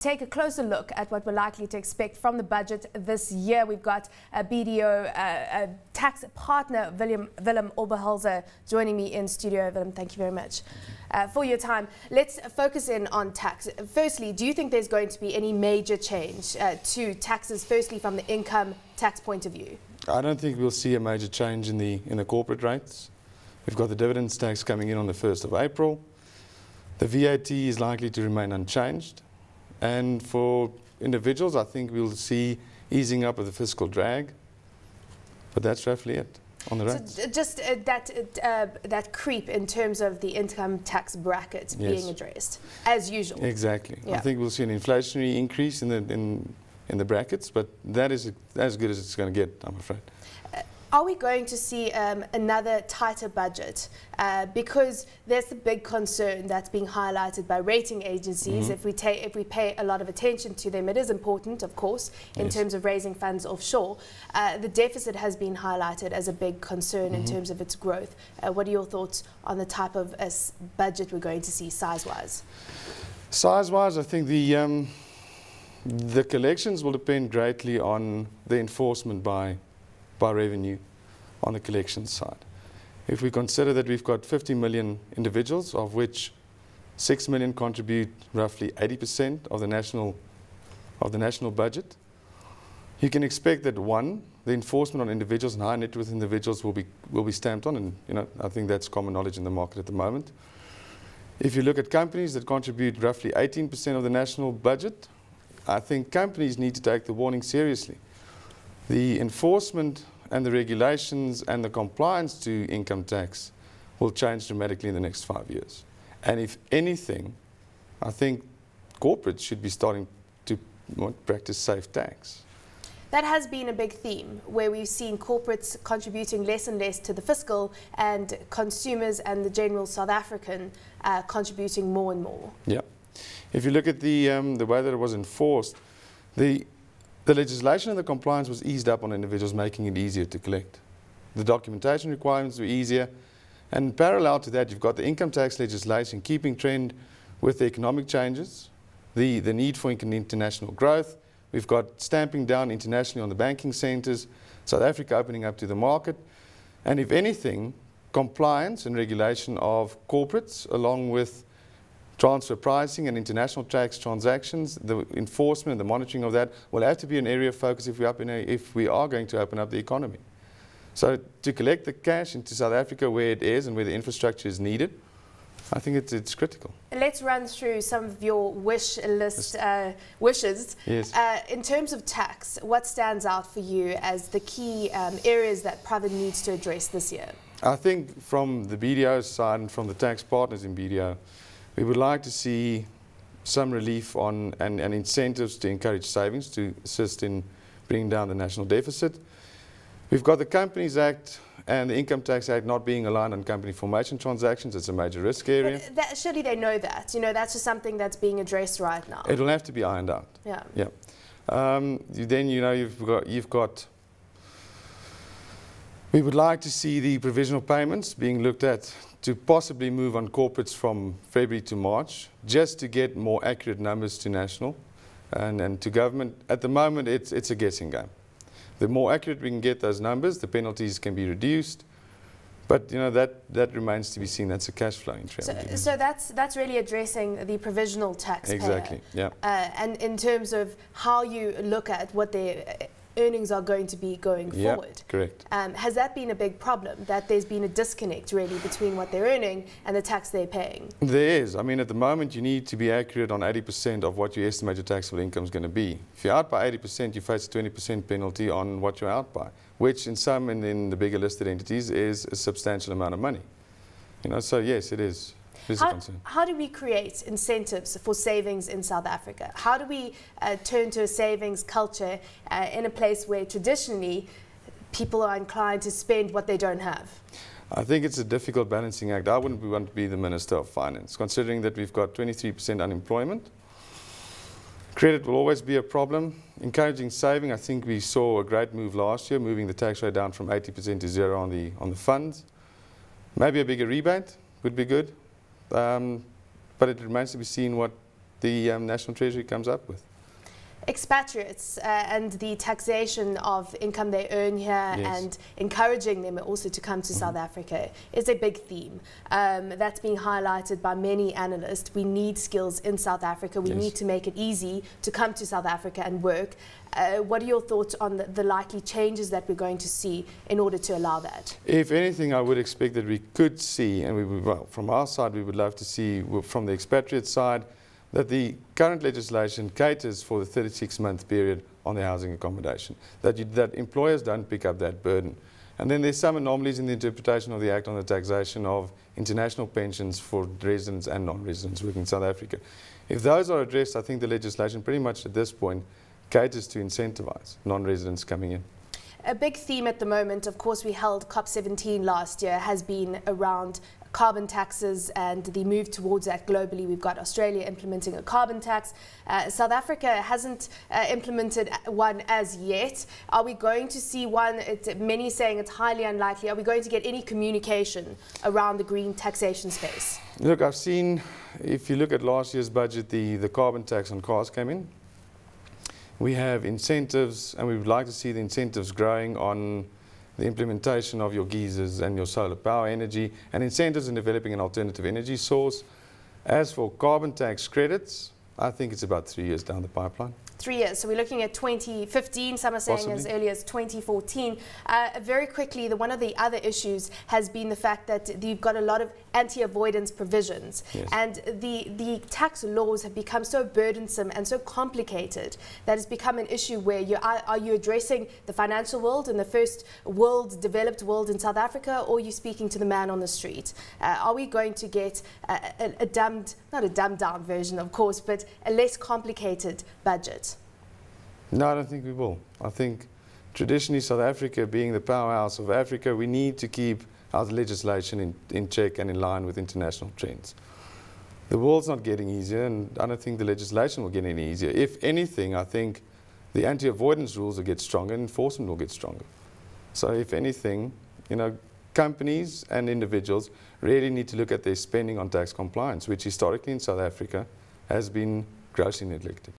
take a closer look at what we're likely to expect from the budget this year. We've got BDO tax partner Willem Oberholzer joining me in studio. Willem, thank you very much for your time. Let's focus in on tax. Firstly, do you think there's going to be any major change to taxes, firstly from the income tax point of view? I don't think we'll see a major change in the corporate rates. We've got the dividends tax coming in on the 1st of April. The VAT is likely to remain unchanged. And for individuals, I think we'll see easing up of the fiscal drag. But that's roughly it on the rates. So just that creep in terms of the income tax bracket being addressed, as usual. Exactly. Yeah. I think we'll see an inflationary increase in the brackets, but that is as good as it's going to get, I'm afraid. Are we going to see another tighter budget? Because there's the big concern that's being highlighted by rating agencies. If we pay a lot of attention to them, it is important, of course, in terms of raising funds offshore. The deficit has been highlighted as a big concern in terms of its growth. What are your thoughts on the type of budget we're going to see size-wise? Size-wise, I think the collections will depend greatly on the enforcement by revenue on the collections side. If we consider that we've got 50 million individuals, of which 6 million contribute roughly 80% of the national budget, you can expect that the enforcement on individuals and high net worth individuals will be stamped on, and I think that's common knowledge in the market at the moment. If you look at companies that contribute roughly 18% of the national budget, I think companies need to take the warning seriously. The enforcement and the regulations and the compliance to income tax will change dramatically in the next 5 years. And if anything, I think corporates should be starting to practice safe tax. That has been a big theme, where we've seen corporates contributing less and less to the fiscal, and consumers and the general South African contributing more and more. Yeah. If you look at the way that it was enforced, the legislation and the compliance was eased up on individuals, making it easier to collect. The documentation requirements were easier. And parallel to that, you've got the income tax legislation keeping trend with the economic changes, the need for international growth. We've got stamping down internationally on the banking centres, South Africa opening up to the market. And if anything, compliance and regulation of corporates, along with transfer pricing and international tax transactions, the enforcement, the monitoring of that will have to be an area of focus if we are going to open up the economy. So to collect the cash into South Africa where it is and where the infrastructure is needed, I think it's critical. Let's run through some of your wish list wishes. Yes. In terms of tax, what stands out for you as the key areas that Pravin needs to address this year? I think from the BDO side and from the tax partners in BDO, we would like to see some relief on and incentives to encourage savings to assist in bringing down the national deficit. We've got the Companies Act and the Income Tax Act not being aligned on company formation transactions. It's a major risk area. But surely they know that. That's just something that's being addressed right now. It'll have to be ironed out. Yeah. Yeah. Then you've got. We would like to see the provisional payments being looked at to possibly move on corporates from February to March, just to get more accurate numbers to national and to government. At the moment, it's a guessing game. The more accurate we can get those numbers, the penalties can be reduced. But that remains to be seen. That's a cash flow interest. So that's really addressing the provisional taxpayer. Exactly. Yeah. And in terms of how you look at what their earnings are going to be going forward. Correct. Has that been a big problem, that there's been a disconnect really between what they're earning and the tax they're paying? There is. I mean, at the moment you need to be accurate on 80% of what your estimated taxable income is going to be. If you're out by 80%, you face a 20% penalty on what you're out by, which in some in the bigger listed entities is a substantial amount of money. So yes, it is. How do we create incentives for savings in South Africa? How do we turn to a savings culture in a place where traditionally people are inclined to spend what they don't have? I think it's a difficult balancing act. I wouldn't want to be the Minister of Finance, considering that we've got 23% unemployment. Credit will always be a problem. Encouraging saving, I think we saw a great move last year, moving the tax rate down from 80% to 0 on the funds. Maybe a bigger rebate would be good. But it remains to be seen what the National Treasury comes up with. Expatriates and the taxation of income they earn here, Yes. and encouraging them also to come to South Africa is a big theme. That's being highlighted by many analysts. We need skills in South Africa. We Yes. need to make it easy to come to South Africa and work. What are your thoughts on the likely changes that we're going to see in order to allow that? If anything, I would expect that we could see, and we would, well, from our side, we would love to see, from the expatriate side, that the current legislation caters for the 36-month period on the housing accommodation, that employers don't pick up that burden. And then there's some anomalies in the interpretation of the Act on the taxation of international pensions for residents and non-residents working in South Africa. If those are addressed, I think the legislation pretty much at this point caters to incentivize non-residents coming in. A big theme at the moment, of course, we held COP17 last year, has been around carbon taxes and the move towards that globally. We've got Australia implementing a carbon tax. South Africa hasn't implemented one as yet. Are we going to see one? Many saying it's highly unlikely. Are we going to get any communication around the green taxation space? Look, I've seen, if you look at last year's budget, the carbon tax on cars came in. We have incentives, and we would like to see the incentives growing on the implementation of your geysers and your solar power energy, and incentives in developing an alternative energy source. As for carbon tax credits, I think it's about 3 years down the pipeline. 3 years. So we're looking at 2015, some are saying Possibly. as early as 2014. Very quickly, one of the other issues has been the fact that you've got a lot of anti-avoidance provisions. Yes. And the tax laws have become so burdensome and so complicated that it's become an issue where are you addressing the financial world and the first world, developed world in South Africa, or are you speaking to the man on the street? Are we going to get not a dumbed down version, of course, but a less complicated budget? No, I don't think we will. I think traditionally South Africa being the powerhouse of Africa, we need to keep our legislation in check and in line with international trends. The world's not getting easier, and I don't think the legislation will get any easier. If anything, I think the anti-avoidance rules will get stronger and enforcement will get stronger. So if anything, you know, companies and individuals really need to look at their spending on tax compliance, which historically in South Africa has been grossly neglected.